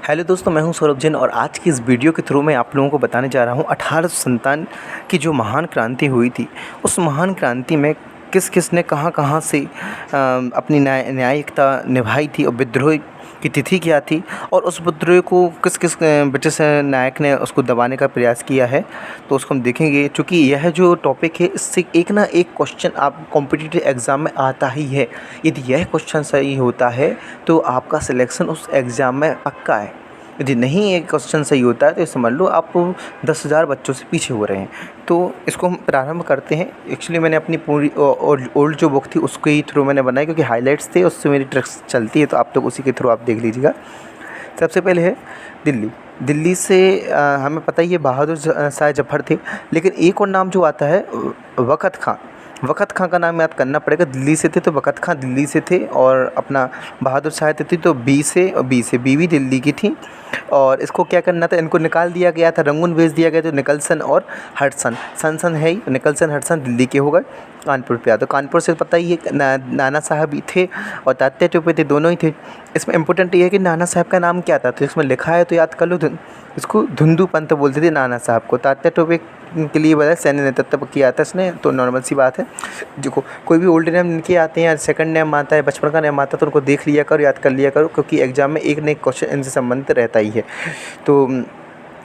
Hello दोस्तों, मैं हूं सौरभ जैन और आज की इस वीडियो के थ्रू मैं आप लोगों को बताने जा रहा हूं 1857 की जो महान क्रांति हुई थी। उस महान क्रांति में किस किस ने कहां-कहां से अपनी न्यायिकता निभाई थी और विद्रोह की तिथि क्या थी और उस विद्रोह को किस किस ब्रिटिश नायक ने उसको दबाने का प्रयास किया है, तो उसको हम देखेंगे। चूँकि यह जो टॉपिक है, इससे एक ना एक क्वेश्चन आप कॉम्पिटिटिव एग्ज़ाम में आता ही है। यदि यह क्वेश्चन सही होता है तो आपका सिलेक्शन उस एग्ज़ाम में पक्का है। यदि नहीं ये क्वेश्चन सही होता है तो ये समझ लो आप 10,000 बच्चों से पीछे हो रहे हैं। तो इसको हम प्रारंभ करते हैं। एक्चुअली मैंने अपनी पूरी ओल्ड जो बुक थी उसके ही थ्रू मैंने बनाई, क्योंकि हाइलाइट्स थे, उससे मेरी ट्रिक्स चलती है, तो आप लोग उसी के थ्रू आप देख लीजिएगा। सबसे पहले है दिल्ली। दिल्ली से हमें पता ही है बहादुर शाह जफ़र थे, लेकिन एक और नाम जो आता है वक़्त खां। वक़्त खां का नाम याद करना पड़ेगा। दिल्ली से थे तो वक़्त खां दिल्ली से थे, और अपना बहादुर शाह थी तो बी से बीवी दिल्ली की थी। और इसको क्या करना था, इनको निकाल दिया गया था, रंगून भेज दिया गया। तो निकलसन और हडसन, सन है ही, निकलसन हडसन दिल्ली के हो गए। कानपुर पे आ तो कानपुर से पता ही है नाना साहब भी थे और तात्या टोपे थे, दोनों ही थे। इसमें इम्पोर्टेंट ये है कि नाना साहब का नाम क्या था, तो इसमें लिखा है तो याद कर लो। इसको धुंधु पंत बोलते थे नाना साहब को। तात्या टोपे के लिए बताया सैन्य नेतृत्व किया था इसने, तो नॉर्मल सी बात है। देखो कोई भी ओल्ड नेम इनके आते हैं या सेकंड नेम आता है, बचपन का नेम आता है, तो उनको देख लिया करो, याद कर लिया करो, क्योंकि एग्जाम में एक न एक क्वेश्चन इनसे संबंधित रहता ही है। तो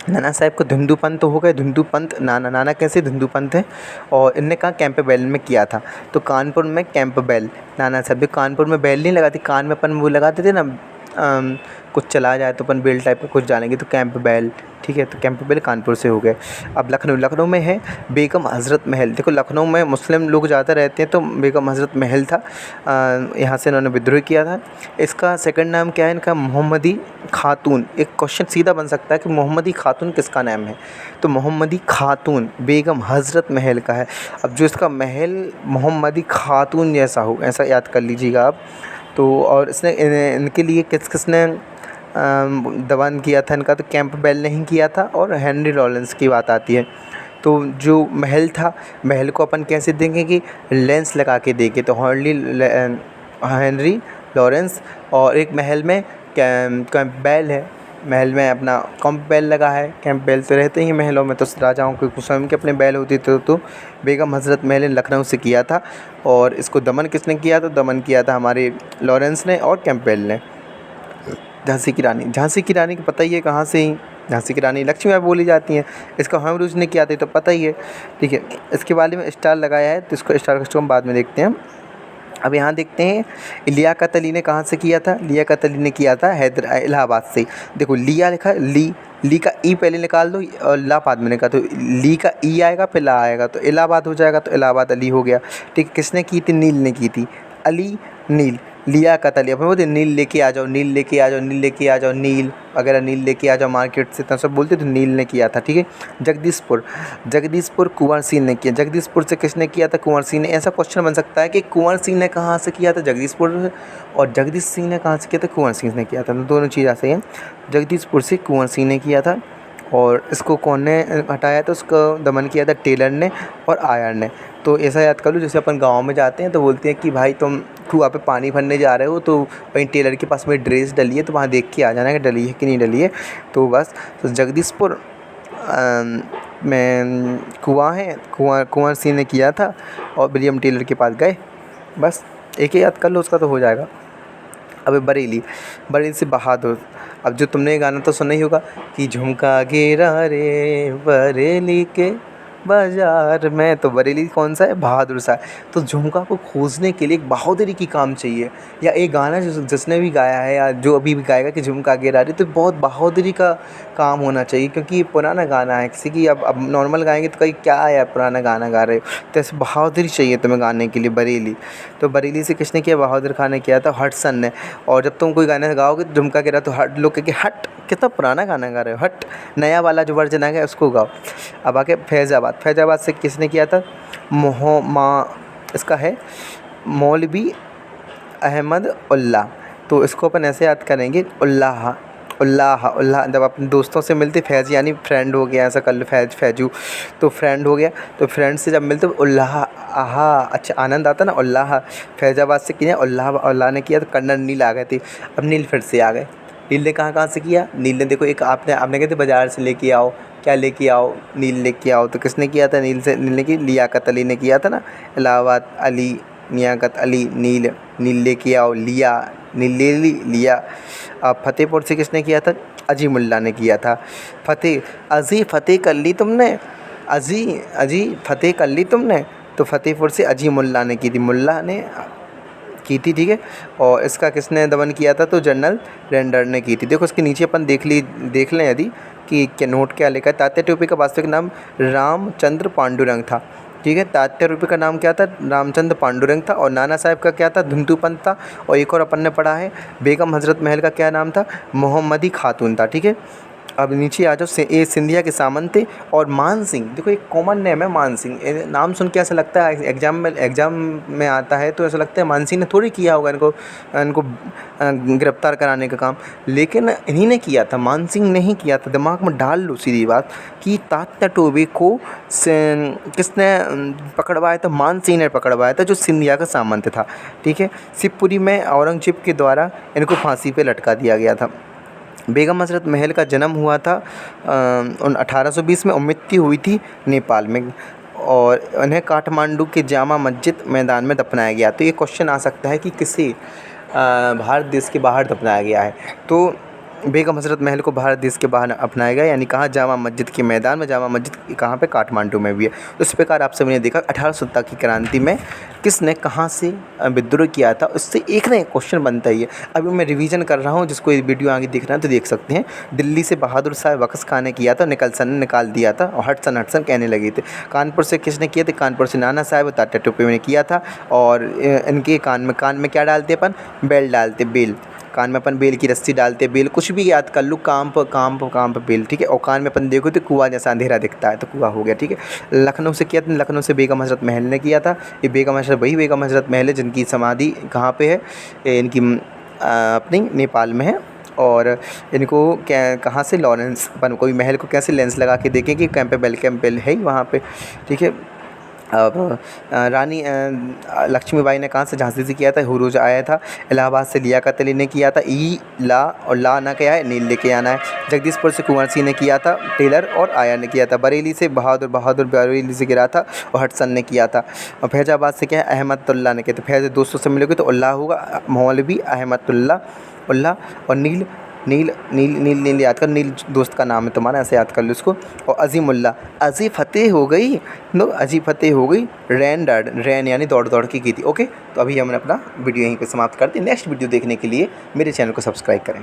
नाना साहब को धुंधु पंत हो गए। धुंधु पंत नाना कैसे धुंधु पंत है, और इनने कहा कैंपबेल में किया था, तो कानपुर में कैंपबेल। नाना साहब भी कानपुर में बेल नहीं लगाती, कान में अपन वो लगाते थे ना, कुछ चला जाए तो अपन बेल टाइप का कुछ डालेंगे, तो कैंपबेल, ठीक है। तो कैंपबेल कानपुर से हो गए। अब लखनऊ में है बेगम हज़रत महल। देखो लखनऊ में मुस्लिम लोग ज़्यादा रहते हैं, तो बेगम हज़रत महल था, यहाँ से इन्होंने विद्रोह किया था। इसका सेकंड नाम क्या है इनका, मोहम्मदी खातून। एक क्वेश्चन सीधा बन सकता है कि मोहम्मदी खातून किसका नाम है, तो मोहम्मदी खातून बेगम हज़रत महल का है। अब जो इसका महल मोहम्मदी खातून जैसा हो, ऐसा याद कर लीजिएगा आप। तो और इसने इनके लिए किसने दमन किया था इनका, तो कैंपबेल ने ही किया था, और हेनरी लॉरेंस की बात आती है। तो जो महल था, महल को अपन कैसे देंगे कि लेंस लगा के देंगे, तो हेनरी लॉरेंस। और एक महल में कैंपबेल है, महल में अपना कैंपबेल लगा है। कैंपबेल तो रहते ही महलों में, तो राजाओं के स्वयं के अपने बैल होते थे। तो बेगम हज़रत महल ने लखनऊ से किया था, और इसको दमन किसने किया, तो दमन किया था हमारे लॉरेंस ने और कैंपबेल ने। झांसी की रानी। झांसी की रानी को पता ही है कहाँ से ही, झांसी की रानी लक्ष्मीबाई बोली जाती हैं। इसका हेमरूज ने किया था तो पता ही है, ठीक है। इसके बारे में स्टार लगाया है, तो इसको स्टार को हम बाद में देखते हैं। अब यहाँ देखते हैं लियाकत अली ने कहाँ से किया था। लियाकत अली ने किया था इलाहाबाद से। देखो लिया लिखा, ली का ई पहले निकाल दो और ला बाद में निकाल, तो ली का ई आएगा फिर ला आएगा, तो इलाहाबाद हो जाएगा, तो इलाहाबाद अली हो गया, ठीक। किसने की थी, नील ने की थी। अली नील, लियाकत अली। अपन बोलते नील लेके आ जाओ, नील लेके आ जाओ, नील लेके आ जाओ, नील वगैरह, नील लेके आ जाओ मार्केट से, तो सब बोलते तो नील ने किया था, ठीक है। जगदीशपुर कुंवर सिंह ने किया। जगदीशपुर से किसने किया था, कुंवर सिंह ने। ऐसा क्वेश्चन बन सकता है कि कुंवर सिंह ने कहाँ से किया था, जगदीशपुर से, और जगदीश सिंह ने कहाँ से किया था, कुंवर सिंह ने किया था। तो दोनों चीज़ ऐसे हैं। जगदीशपुर से कुंवर सिंह ने किया था, और इसको कौन ने हटाया था, उसको दमन किया था टेलर ने और आयर ने। तो ऐसा याद कर लो, जैसे अपन गांव में जाते हैं तो बोलते हैं कि भाई तुम कुआं पे पानी भरने जा रहे हो, तो वहीं टेलर के पास में ड्रेस डली है, तो वहाँ देख के आ जाना कि डली है कि नहीं डली है। तो बस, तो जगदीशपुर में कुआं है, कुंवर सिंह ने किया था, और विलियम टेलर के पास गए। बस एक ही याद कर लो, उसका तो हो जाएगा। अब बरेली से बहादुर। अब जो तुमने ये गाना तो सुना ही होगा कि झुमका गिरा रे बरेली के बाज़ार में, तो बरेली कौन सा है, बहादुर सा है। तो झुमका को खोजने के लिए एक बहादुरी की काम चाहिए, या एक गाना जिसने भी गाया है या जो अभी भी गाएगा कि झुमका गिरा रे, तो बहुत बहादुरी का काम होना चाहिए, क्योंकि ये पुराना गाना है। किसी की अब नॉर्मल गाएंगे तो कहीं क्या है, पुराना गाना गा रहे हो, तो ऐसे बहादुरी चाहिए तुम्हें गाने के लिए। बरेली, तो बरेली से किसने किया, बहादुर खान ने किया था, हडसन ने। और जब तुम कोई गाना गाओगे तो झुमका गिरा, तो हट लोग कहेंगे हट कितना पुराना गाना गा रहे हो, हट नया वाला जो वर्जन आ गया उसको गाओ। अब आके फैज़ाबाद से किसने किया था, इसका है मौलवी अहमद उल्लाह। तो इसको अपन ऐसे याद करेंगे, उल्लाह। जब अपने दोस्तों से मिलते, फैज़ यानी फ्रेंड हो गया, ऐसा कर लो, फैजू, तो फ्रेंड हो गया। तो फ्रेंड से जब मिलते उल्लाह, आहा अच्छा आनंद आता ना, उल्लाह। फैज़ाबाद से किया उल्लाह ने किया, तो कर्नल नील आ गए थे। अब नील फिर से आ गए, नील ने कहाँ कहाँ से किया? नील ने देखो एक आपने आपने कहते बाज़ार से लेके आओ, क्या लेके आओ? नील लेके आओ। तो किसने किया था? नील ने की लियाकत अली ने किया था ना। इलाहाबाद अली, लियाकत अली, नील। नील लेके आओ, लिया, नील ले लिया। अब फतेहपुर से किसने किया था? अजी मुल्ला ने किया था। अजी फतेह कर ली तुमने, अजी फतेह कर ली तुमने। तो फतेहपुर से अजी मुल्ला ने की थी, मुल्ला ने की थी, ठीक है। और इसका किसने दमन किया था? तो जनरल रेंडर ने की थी। देखो इसके नीचे अपन देख लें यदि कि क्या नोट क्या लिखा है। तात्या टोपे का वास्तविक नाम रामचंद्र पांडुरंग था, ठीक है। तात्या टोपे का नाम क्या था? रामचंद्र पांडुरंग था। और नाना साहब का क्या था? धुंधु पंत था। और एक और अपन ने पढ़ा है, बेगम हज़रत महल का क्या नाम था? मोहम्मदी खातून था, ठीक है। अब नीचे आ जाओ, ये सिंधिया के सामंत थे। और मान सिंह, देखो एक कॉमन नेम है मान सिंह, नाम सुन के ऐसा लगता है एग्जाम में आता है तो ऐसा लगता है मान सिंह ने थोड़ी किया होगा इनको गिरफ्तार कराने का काम, लेकिन इन्हीं ने किया था, मान सिंह ने ही किया था। दिमाग में डाल लो सीधी बात कि तात्या टोपे को किसने पकड़वाया था? मान सिंह ने पकड़वाया था, जो सिंधिया का सामंत था, ठीक है। शिवपुरी में औरंगजेब के द्वारा इनको फांसी पे लटका दिया गया था। बेगम हज़रत महल का जन्म हुआ था 1820 में, और मृत्यु हुई थी नेपाल में। और उन्हें काठमांडू के जामा मस्जिद मैदान में दफनाया गया। तो ये क्वेश्चन आ सकता है कि किसे भारत देश के बाहर दफनाया गया है? तो बेगम हज़रत महल को भारत देश के बाहर अपनाया गया, यानी कहाँ? जामा मस्जिद के मैदान में। जामा मस्जिद कहाँ पे? काठमांडू में भी है। तो इस प्रकार आप सभी ने देखा 1870 की क्रांति में किसने कहाँ से विद्रोह किया था, उससे एक ना एक क्वेश्चन बनता ही है। अभी मैं रिवीजन कर रहा हूँ, जिसको ये वीडियो आगे देखना है तो देख सकते हैं। दिल्ली से बहादुर शाह बख्श खान ने किया था, निकलसन ने निकाल दिया था, और हटसन कहने लगे थे। कानपुर से किसने किए थे? कानपुर से नाना साहब तात्या टोपे ने किया था। और इनके कान में क्या डालते अपन? बेल डालते, बेल। कान में अपन बेल की रस्सी डालते, बेल कुछ भी याद कर लो, काम पर बेल, ठीक है। और कान में अपन देखो तो कुआं जैसा अंधेरा दिखता है, तो कुआं हो गया, ठीक है। लखनऊ से किया था, लखनऊ से बेगम हज़रत महल ने किया था। ये बेगम हज़रत महल है जिनकी समाधि कहाँ पे है? इनकी अपनी नेपाल में है। और इनको क्या कहाँ से? लॉरेंस। अपन कोई महल को कैसे लेंस लगा के देखें कि कैंपेबेल है ही वहाँ पे, ठीक है। अब रानी लक्ष्मीबाई ने कहाँ से? झांसी से किया था। हुरूज आया था। इलाहाबाद से लियाकत अली ने किया था। ला और ला ना क्या है? नील लेके आना है। जगदीशपुर से कुंवर सिंह ने किया था। टेलर और आया ने किया था। बरेली से बहादुर बरेली से गिरा था, और हटसन ने किया था। और फैजाबाद से क्या है? अहमदुल्ला ने किया था। फैज़ दोस्तों से मिलोगे तो उल्लाह होगा, मौलवी अहमदुल्ला उल्लाह। और नील याद कर, नील दोस्त का नाम है तुम्हारा, ऐसे याद कर लो इसको। और अजीमुल्ला, अजी फतेह हो गई, अजी फतेह हो गई। रैन यानी दौड़ की थी। ओके, तो अभी हम अपना वीडियो यहीं पे समाप्त करते हैं। नेक्स्ट वीडियो देखने के लिए मेरे चैनल को सब्सक्राइब करें।